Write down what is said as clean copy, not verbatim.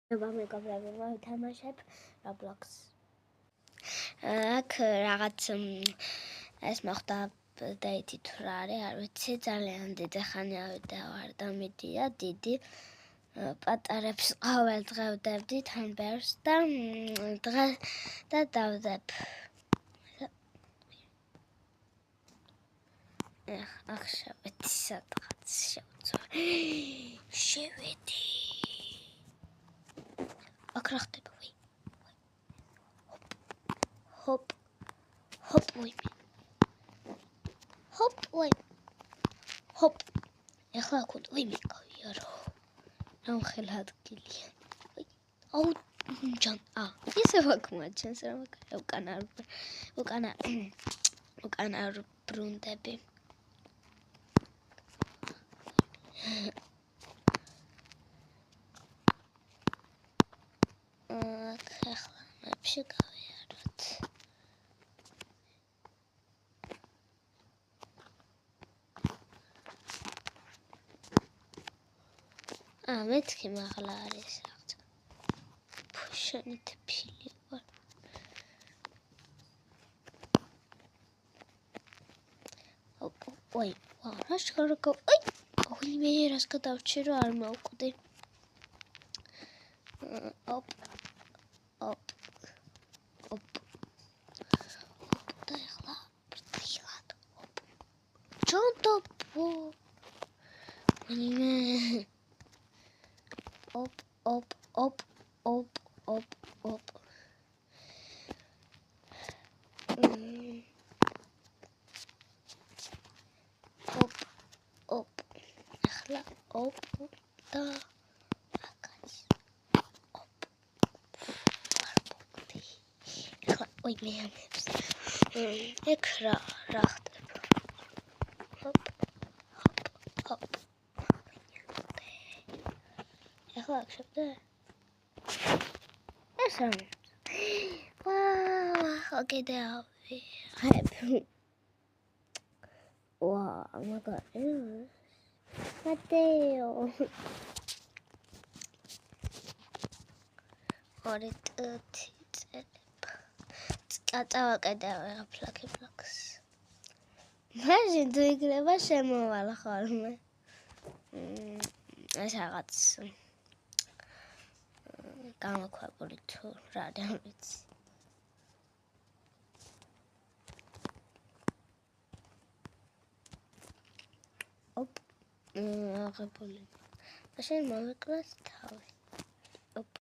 მეგობრები, მოვითამაშებ Roblox. აქ რაღაც ეს მოხდა update თუ რა არის, არ ვიცი, ძალიან დიდი ხანია ვარ და მიდია დიდი პატარებს ყოველ დღე ვდებდით ან ბერს და დღეს და დავდებ. აქ შევედი სადღაც შევედი. აქ რა ხდება? Hop, wait. Hop. ეხლა აქ ვიტყვი მიყავიარო. რა ხელად გილია. აუ ჯან. ისე ვაკმაჩენს რა უკანა ბრუნდები. ეხლა მეფში გავიაროთ. მეთქი მაღლა არის რაღაც. ფუშანი თბილი ვარ. ой, რა შეგარგო. ой, მე რას გადავჭი რომ არ მოვკვდი. ოპ. და ეხლა ბრტილად. ჯონტოპო. მე Op. Ეხლა op და აკაც. ეხლა ой მე ამებს. ეგ რა ხდება? Hop. ეხლა აქ შევდე. ეს რა? ვაუ, კიდევ ვაუ, მაგარი. Mateo. ორი წელი. წავაკეთებ ფლაქს. მაშინ თუ იქნება შემოვალ ხოლმე. ეს რაღაც გამოქვაბული თუ რა არ ვიცი. ოპ. აღებული. მაშინ მოვიკლას თავი. ოპ.